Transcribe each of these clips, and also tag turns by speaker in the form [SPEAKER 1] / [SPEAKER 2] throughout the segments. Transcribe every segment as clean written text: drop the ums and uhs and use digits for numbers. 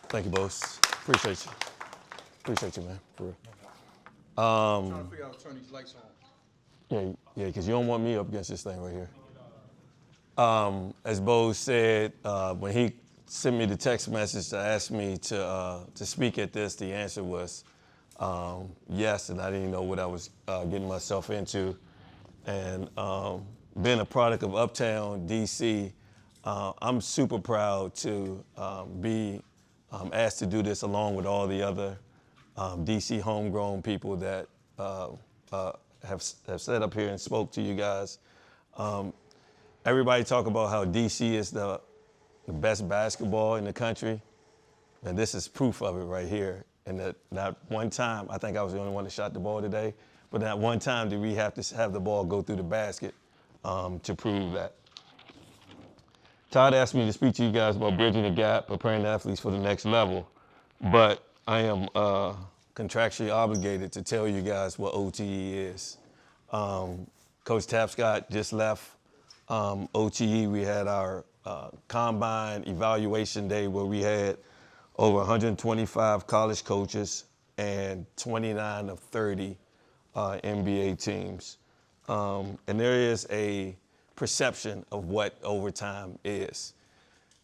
[SPEAKER 1] Thank you, Bose. Appreciate you. Appreciate you, man. For real.
[SPEAKER 2] I'm trying to figure out how to turn these lights on.
[SPEAKER 1] Yeah, because you don't want me up against this thing right here. As Bose said, when he sent me the text message to ask me to speak at this, the answer was yes, and I didn't know what I was getting myself into. And being a product of Uptown, DC, I'm super proud to be asked to do this along with all the other DC homegrown people that have sat up here and spoke to you guys. Everybody talk about how DC is the best basketball in the country, and this is proof of it right here. And that not one time, I think I was the only one that shot the ball today, but not one time did we have to have the ball go through the basket to prove that. Todd asked me to speak to you guys about bridging the gap, preparing athletes for the next level, but I am contractually obligated to tell you guys what OTE is. Coach Tapscott just left OTE. We had our combine evaluation day where we had over 125 college coaches and 29 of 30 NBA teams. And there is a perception of what overtime is.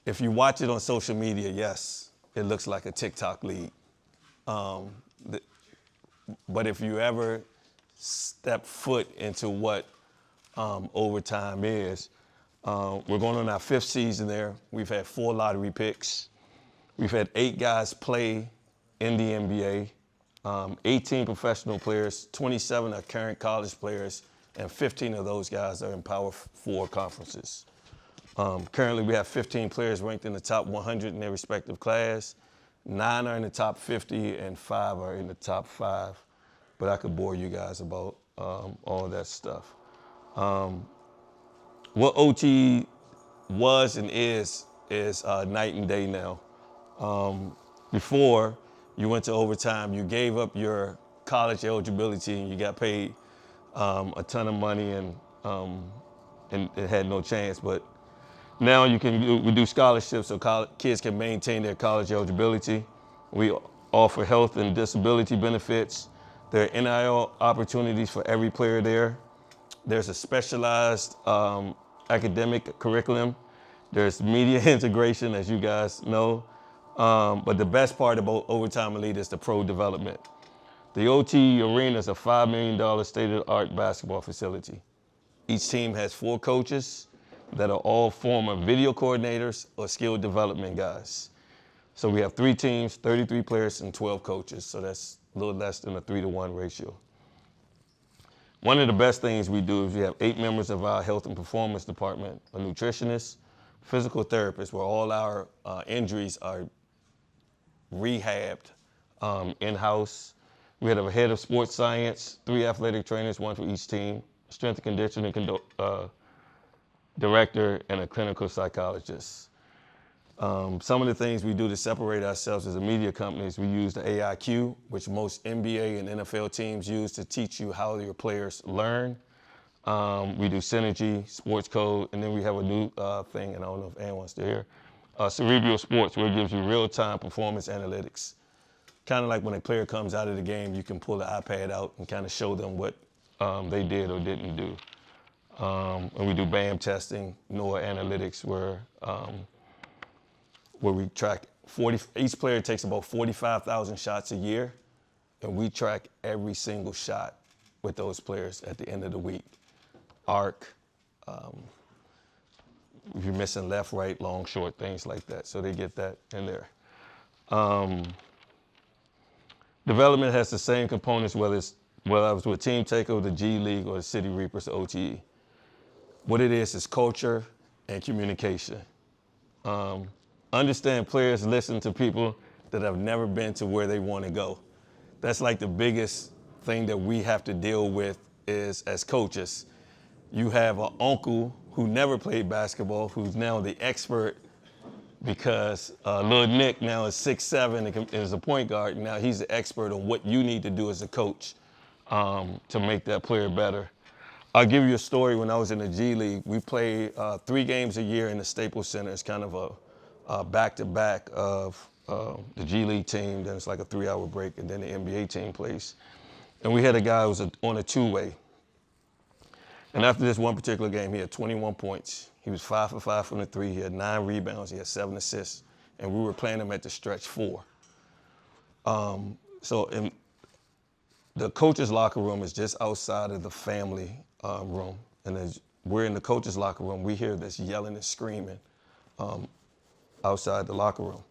[SPEAKER 1] If you watch it on social media, yes, it looks like a TikTok league. But if you ever step foot into what overtime is, we're going on our 5th season there. We've had 4 lottery picks. We've had 8 guys play in the NBA, 18 professional players, 27 are current college players, and 15 of those guys are in Power 4 conferences. Currently, we have 15 players ranked in the top 100 in their respective class. 9 are in the top 50, and 5 are in the top 5. But I could bore you guys about all of that stuff. What OT was and is night and day now. Before you went to overtime, you gave up your college eligibility and you got paid a ton of money and it had no chance. But now we do scholarships so kids can maintain their college eligibility. We offer health and disability benefits. There are NIL opportunities for every player there. There's a specialized academic curriculum. There's media integration, as you guys know. But the best part about Overtime Elite is the pro development. The OT Arena is a $5 million state-of-the-art basketball facility. Each team has 4 coaches that are all former video coordinators or skill development guys. So we have 3 teams, 33 players, and 12 coaches. So that's a little less than a 3-to-1 ratio. One of the best things we do is we have 8 members of our health and performance department, a nutritionist, physical therapist, where all our injuries are rehabbed in-house. We have a head of sports science, 3 athletic trainers, 1 for each team, strength and conditioning director, and a clinical psychologist. Some of the things we do to separate ourselves as a media company is we use the AIQ, which most NBA and NFL teams use to teach you how your players learn. We do Synergy, Sports Code, and then we have a new thing, and I don't know if Ann wants to hear, Cerebral Sports, where it gives you real-time performance analytics. Kind of like when a player comes out of the game, you can pull the iPad out and kind of show them what they did or didn't do. And we do BAM testing, NOAA analytics, where we track each player takes about 45,000 shots a year, and we track every single shot with those players at the end of the week. Arc, if you're missing left, right, long, short, things like that. So they get that in there. Development has the same components, whether I was with Team Takeover, the G League, or the City Reapers, OTE. What it is culture and communication. Understand players listen to people that have never been to where they want to go. That's like the biggest thing that we have to deal with is as coaches. You have an uncle who never played basketball, who's now the expert because little Nick now is 6'7" and is a point guard. Now he's the expert on what you need to do as a coach to make that player better. I'll give you a story. When I was in the G League, we played 3 games a year in the Staples Center. It's kind of a back-to-back of the G League team, then it's like a 3-hour break, and then the NBA team plays. And we had a guy who was on a two-way. And after this one particular game, he had 21 points. He was 5 for 5 from the three. He had 9 rebounds. He had 7 assists. And we were playing him at the stretch 4. So in the coach's locker room is just outside of the family room. And as we're in the coach's locker room, we hear this yelling and screaming outside the locker room.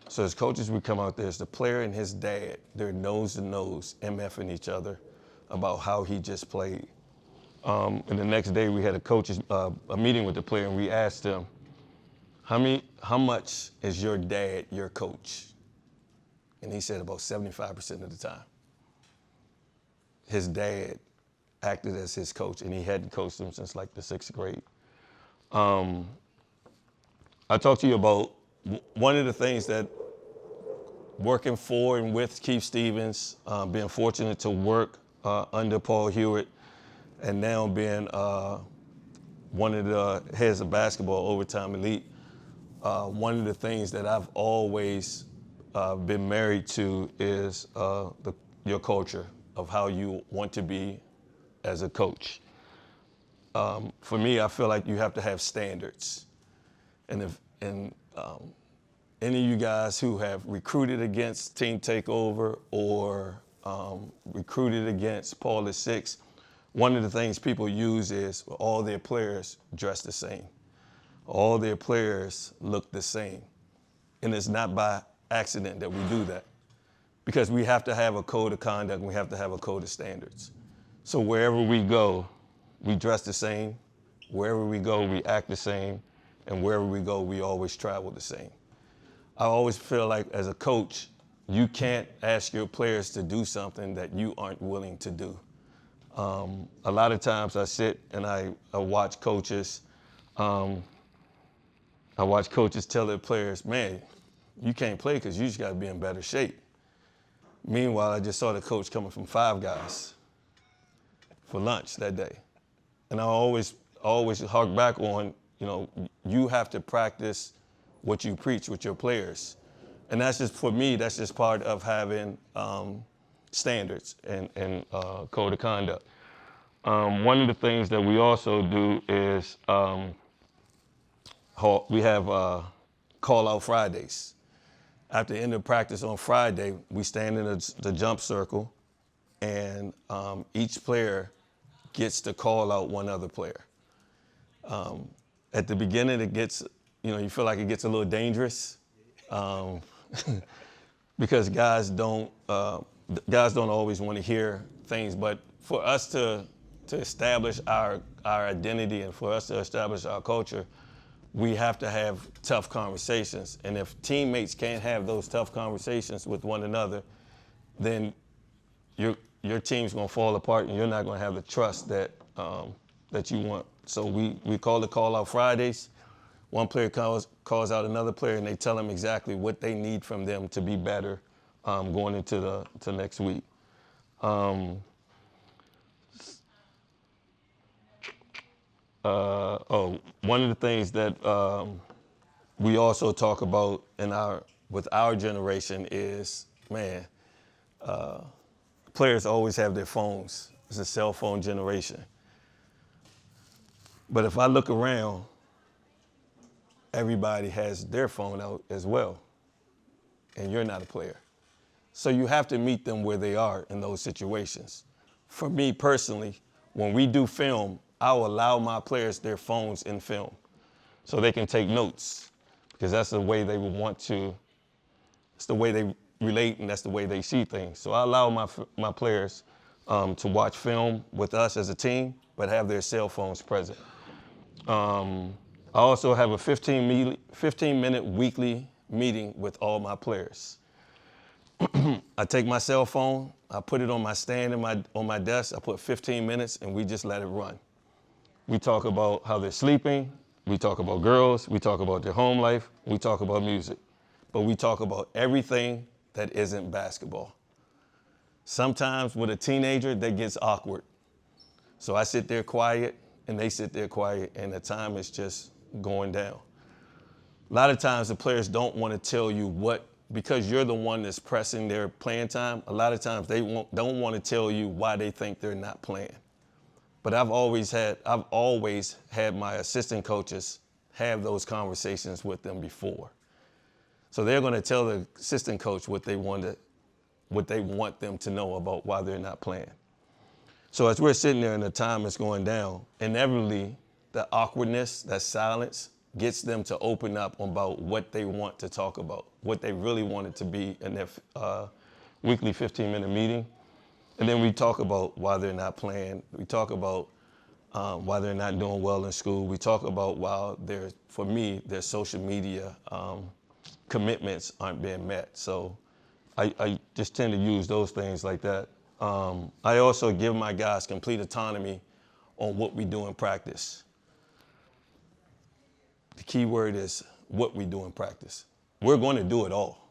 [SPEAKER 1] So as coaches, we come out there, it's the player and his dad. They're nose to nose, MFing each other about how he just played. And the next day we had a meeting with the player, and we asked him, how much is your dad your coach? And he said about 75% of the time. His dad acted as his coach, and he hadn't coached him since like the 6th grade. I talked to you about one of the things that working for and with Keith Stevens, being fortunate to work under Paul Hewitt, and now being one of the heads of basketball, Overtime Elite, one of the things that I've always been married to is your culture of how you want to be as a coach. For me, I feel like you have to have standards. And if any of you guys who have recruited against Team Takeover or recruited against Paul the Sixth, one of the things people use is all their players dress the same. All their players look the same. And it's not by accident that we do that. Because we have to have a code of conduct and we have to have a code of standards. So wherever we go, we dress the same. Wherever we go, we act the same. And wherever we go, we always travel the same. I always feel like as a coach, you can't ask your players to do something that you aren't willing to do. A lot of times I sit and I watch coaches. I watch coaches tell their players, man, you can't play because you just got to be in better shape. Meanwhile, I just saw the coach coming from Five Guys for lunch that day. And I always hark back on, you have to practice what you preach with your players. And that's just, for me, that's just part of having standards and code of conduct. One of the things that we also do is we have call-out Fridays. After the end of practice on Friday, we stand in the jump circle, and each player gets to call out one other player. At the beginning, it gets, you feel like it gets a little dangerous because guys don't always want to hear things. But for us to establish our identity and for us to establish our culture, we have to have tough conversations. And if teammates can't have those tough conversations with one another, then your team's gonna fall apart and you're not gonna have the trust that you want. So we call the call out Fridays. One player calls out another player and they tell them exactly what they need from them to be better going into the next week. One of the things that we also talk about with our generation is, players always have their phones. It's a cell phone generation. But if I look around, everybody has their phone out as well, and you're not a player. So you have to meet them where they are in those situations. For me personally, when we do film, I'll allow my players their phones in film so they can take notes, because that's the way they would want to, it's the way they relate and that's the way they see things. So I allow my players to watch film with us as a team, but have their cell phones present. I also have a 15-minute weekly meeting with all my players. I take my cell phone, I put it on my stand on my desk, I put 15 minutes and we just let it run. We talk about how they're sleeping, we talk about girls, we talk about their home life, we talk about music, but we talk about everything that isn't basketball. Sometimes with a teenager, that gets awkward. So I sit there quiet and they sit there quiet and the time is just going down. A lot of times the players don't want to tell you what because you're the one that's pressing their playing time, a lot of times they don't want to tell you why they think they're not playing. But I've always had my assistant coaches have those conversations with them before. So they're going to tell the assistant coach what they want them to know about why they're not playing. So as we're sitting there and the time is going down, inevitably the awkwardness, that silence, gets them to open up about what they want to talk about, what they really want it to be in their weekly 15-minute meeting. And then we talk about why they're not playing. We talk about why they're not doing well in school. We talk about why for me, their social media commitments aren't being met. So I just tend to use those things like that. I also give my guys complete autonomy on what we do in practice. The key word is what we do in practice. We're going to do it all.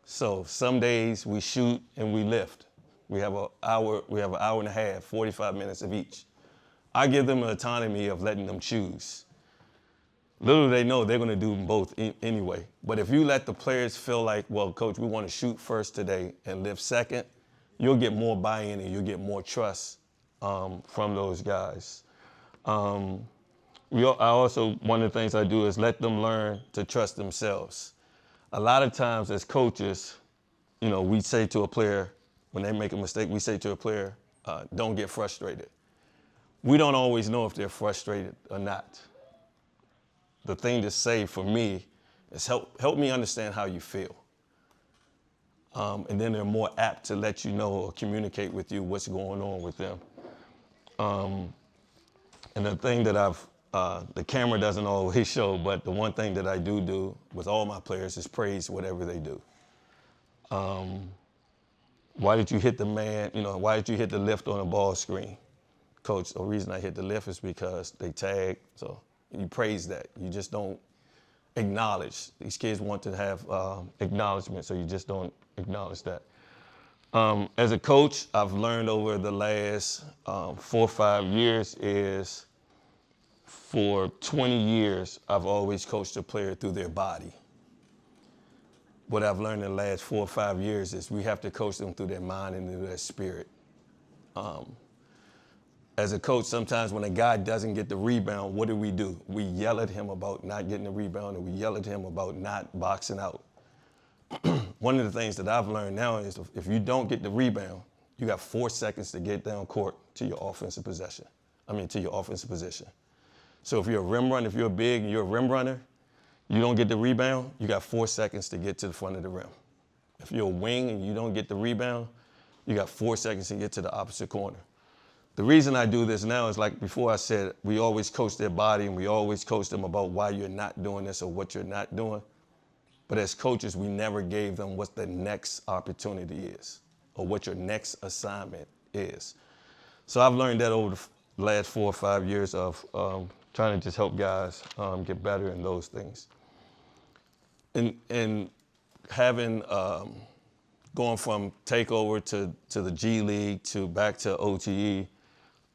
[SPEAKER 1] So some days we shoot and we lift. We have an hour and a half, 45 minutes of each. I give them an autonomy of letting them choose. Little do they know they're going to do both anyway. But if you let the players feel like, well, coach, we want to shoot first today and lift second, you'll get more buy-in and you'll get more trust from those guys. One of the things I do is let them learn to trust themselves. A lot of times as coaches, we say to a player, when they make a mistake, we say to a player, don't get frustrated. We don't always know if they're frustrated or not. The thing to say for me is help me understand how you feel. And then they're more apt to let you know or communicate with you what's going on with them. And the thing that the camera doesn't always show, but the one thing that I do with all my players is praise whatever they do. Why did you hit the man? Why did you hit the lift on a ball screen? Coach, the reason I hit the lift is because they tagged. So you praise that. You just don't acknowledge. These kids want to have acknowledgement, so you just don't acknowledge that. As a coach, I've learned over the last 4 or 5 years is for 20 years, I've always coached a player through their body. What I've learned in the last 4 or 5 years is we have to coach them through their mind and through their spirit. As a coach, sometimes when a guy doesn't get the rebound, what do? We yell at him about not getting the rebound, and we yell at him about not boxing out. One of the things that I've learned now is if you don't get the rebound, you got 4 seconds to get down court to your offensive position. So if you're a rim runner, if you're big and you're a rim runner, you don't get the rebound, you got 4 seconds to get to the front of the rim. If you're a wing and you don't get the rebound, you got 4 seconds to get to the opposite corner. The reason I do this now is, like before I said, we always coach their body and we always coach them about why you're not doing this or what you're not doing. But as coaches, we never gave them what the next opportunity is or what your next assignment is. So I've learned that over the last 4 or 5 years of trying to just help guys get better in those things. And having, going from takeover to the G League to back to OTE,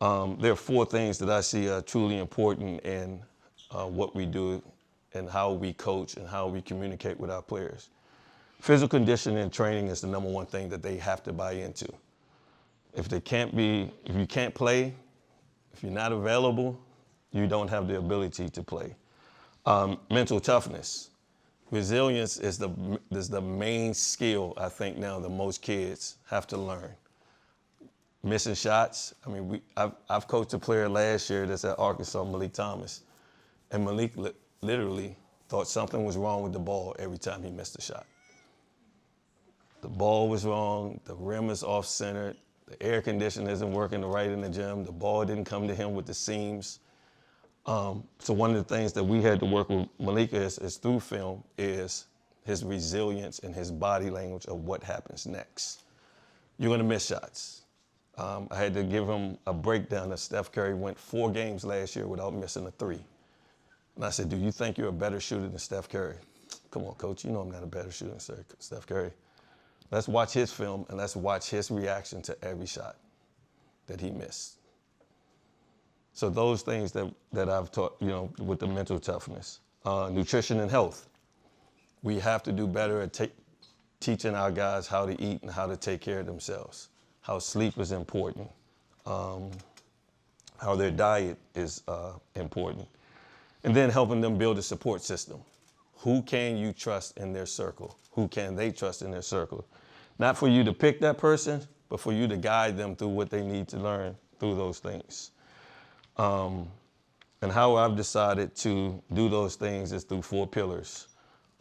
[SPEAKER 1] there are 4 things that I see are truly important in what we do and how we coach and how we communicate with our players. Physical conditioning and training is the #1 thing that they have to buy into. If you can't play, if you're not available, you don't have the ability to play. Mental toughness. Resilience is the main skill I think now that most kids have to learn. Missing shots. I've coached a player last year that's at Arkansas, Malik Thomas, and Malik literally thought something was wrong with the ball every time he missed a shot. The ball was wrong, the rim is off-centered, the air conditioner isn't working right in the gym, the ball didn't come to him with the seams. So one of the things that we had to work with Malik is through film is his resilience and his body language of what happens next. You're going to miss shots. I had to give him a breakdown that Steph Curry went 4 games last year without missing a 3. And I said, do you think you're a better shooter than Steph Curry? Come on, coach, you know I'm not a better shooter than Steph Curry. Let's watch his film and let's watch his reaction to every shot that he missed. So those things that I've taught, with the mental toughness. Nutrition and health. We have to do better at teaching our guys how to eat and how to take care of themselves, how sleep is important, how their diet is important, and then helping them build a support system. Who can you trust in their circle? Who can they trust in their circle? Not for you to pick that person, but for you to guide them through what they need to learn through those things. And how I've decided to do those things is through 4 pillars.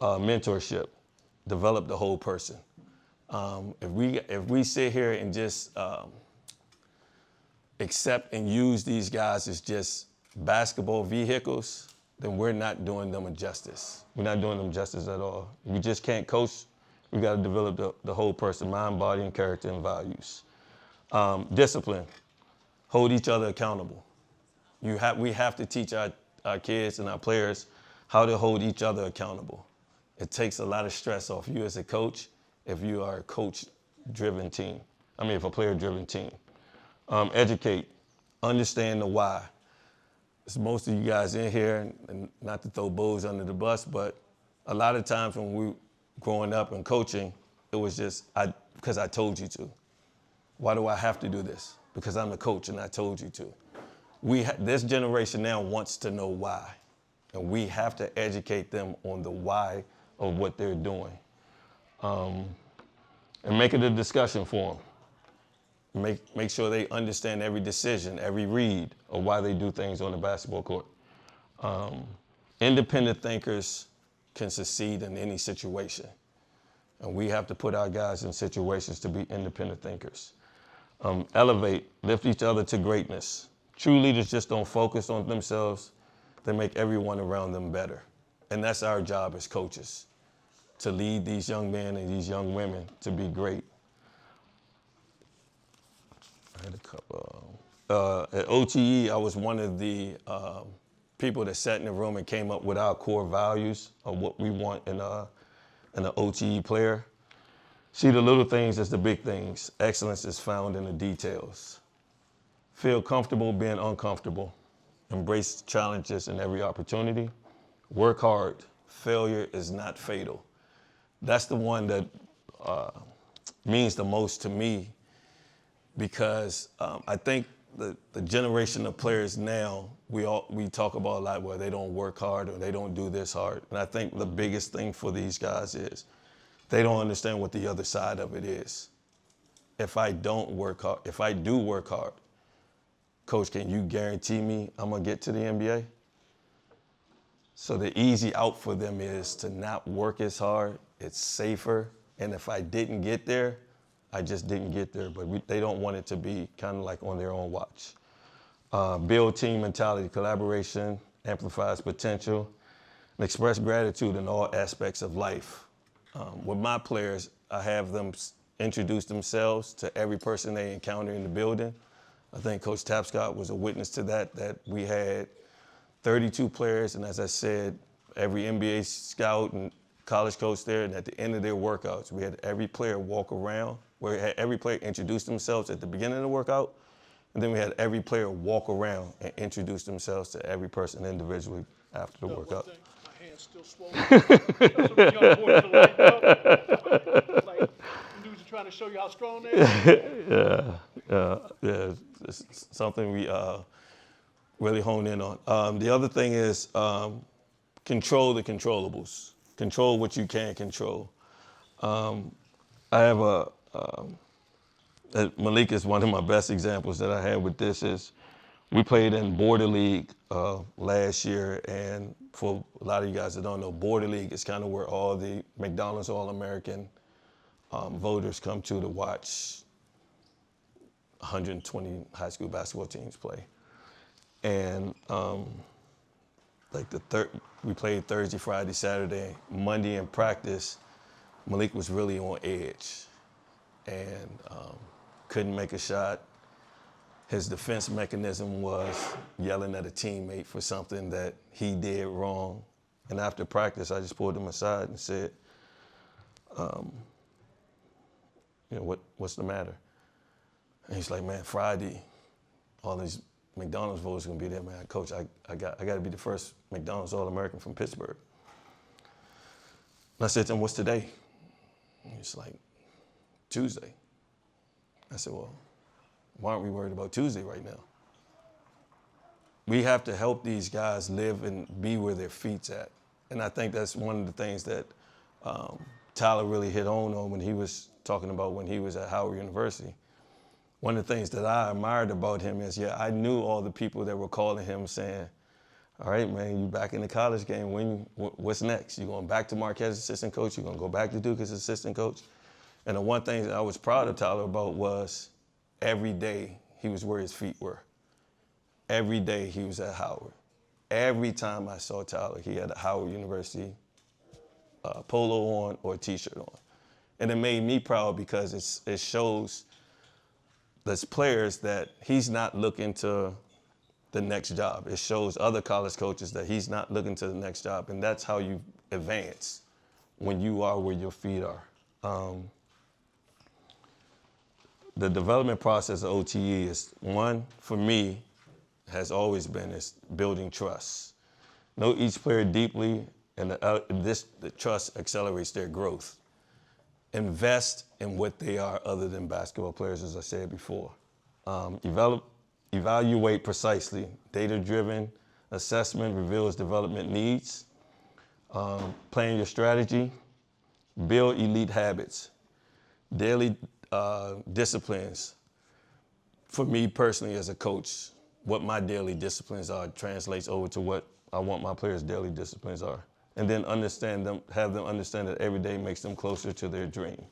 [SPEAKER 1] Mentorship, develop the whole person. If we sit here and just accept and use these guys as just basketball vehicles, then we're not doing them a justice. We're not doing them justice at all. We just can't coach. We got to develop the whole person, mind, body, and character and values. Discipline, hold each other accountable. We have to teach our kids and our players how to hold each other accountable. It takes a lot of stress off you as a coach if you are a coach-driven team. If a player-driven team. Educate, understand the why. It's most of you guys in here, and not to throw Bose under the bus, but a lot of times when we were growing up and coaching, it was just because I told you to. Why do I have to do this? Because I'm the coach and I told you to. This generation now wants to know why, and we have to educate them on the why of what they're doing, and make it a discussion for them. Make sure they understand every decision, every read of why they do things on the basketball court. Independent thinkers can succeed in any situation, and we have to put our guys in situations to be independent thinkers. Elevate, lift each other to greatness. True leaders just don't focus on themselves, they make everyone around them better. And that's our job as coaches, to lead these young men and these young women to be great. I had a couple. At OTE, I was one of the people that sat in the room and came up with our core values of what we want in an OTE player. See the little things as the big things. Excellence is found in the details. Feel comfortable being uncomfortable. Embrace challenges in every opportunity. Work hard. Failure is not fatal. That's the one that means the most to me, because I think the generation of players now, we talk about a lot where they don't work hard or they don't do this hard. And I think the biggest thing for these guys is they don't understand what the other side of it is. If I don't work hard, if I do work hard, Coach, can you guarantee me I'm gonna get to the NBA? So the easy out for them is to not work as hard. It's safer. And if I didn't get there, I just didn't get there. But they don't want it to be kind of like on their own watch. Build team mentality. Collaboration amplifies potential. And express gratitude in all aspects of life. With my players, I have them introduce themselves to every person they encounter in the building. I think Coach Tapscott was a witness to that we had 32 players, and as I said, every NBA scout and college coach there, and at the end of their workouts, we had every player walk around, where we had every player introduce themselves at the beginning of the workout, and then we had every player walk around and introduce themselves to every person individually after the workout.
[SPEAKER 2] My hand's still swollen. Some young boys are lighting up. Like, dudes are trying to show you how strong they are.
[SPEAKER 1] Yeah. It's something we really hone in on. The other thing is control the controllables. Control what you can control. I have Malik is one of my best examples that I had with this. Is we played in Border League last year, and for a lot of you guys that don't know, Border League is kind of where all the McDonald's All-American voters come to watch 120 high school basketball teams play. And we played Thursday, Friday, Saturday. Monday in practice, Malik was really on edge and couldn't make a shot. His defense mechanism was yelling at a teammate for something that he did wrong. And after practice, I just pulled him aside and said, what's the matter? And he's like, man, Friday, all these McDonald's voters are gonna be there, man. Coach, I got to be the first McDonald's All-American from Pittsburgh. And I said to him, what's today? It's like, Tuesday. I said, well, why aren't we worried about Tuesday right now? We have to help these guys live and be where their feet's at. And I think that's one of the things that Tyler really hit on when he was talking about when he was at Howard University. One of the things that I admired about him is, yeah, I knew all the people that were calling him saying, all right, man, you back in the college game. What's next? You going back to Marquette as assistant coach? You going to go back to Duke as assistant coach? And the one thing that I was proud of Tyler about was every day he was where his feet were. Every day he was at Howard. Every time I saw Tyler, he had a Howard University polo on or a T-shirt on. And it made me proud because it shows those players that he's not looking to the next job. It shows other college coaches that he's not looking to the next job. And that's how you advance, when you are where your feet are. The development process of OTE is, one, for me, has always been is building trust. Know each player deeply, and the trust accelerates their growth. Invest in what they are other than basketball players, as I said before. Evaluate precisely. Data-driven assessment reveals development needs. Plan your strategy. Build elite habits. Daily disciplines. For me personally as a coach, what my daily disciplines are translates over to what I want my players' daily disciplines are. And then have them understand that every day makes them closer to their dream.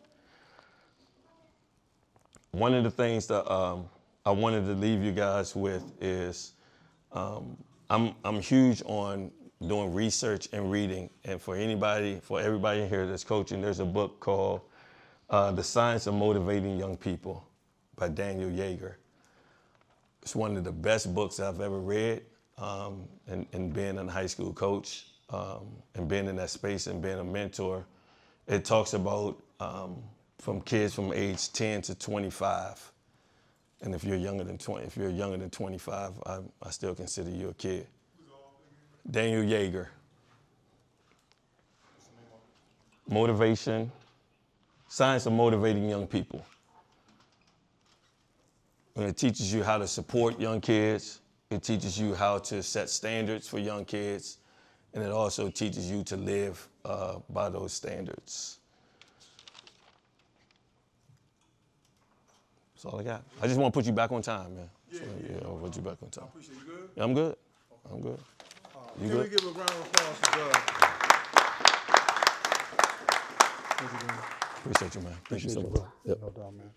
[SPEAKER 1] One of the things that I wanted to leave you guys with is I'm huge on doing research and reading. And for everybody in here that's coaching, there's a book called The Science of Motivating Young People by Daniel Yeager. It's one of the best books I've ever read, and being a high school coach, and being in that space and being a mentor. It talks about from kids from age 10 to 25. And if you're younger than 25, I still consider you a kid. Daniel Yeager. Motivation, Science of Motivating Young People. And it teaches you how to support young kids. It teaches you how to set standards for young kids. And it also teaches you to live by those standards. That's all I got. I just want to put you back on time, man. Yeah, I'll put you back on time.
[SPEAKER 3] I appreciate it. You good?
[SPEAKER 1] Yeah, I'm good. I'm good. You
[SPEAKER 3] Can
[SPEAKER 1] good?
[SPEAKER 3] we give a round of applause to Doug? Thank you, man.
[SPEAKER 1] Appreciate you, man. Thank you so much.
[SPEAKER 3] No doubt, man.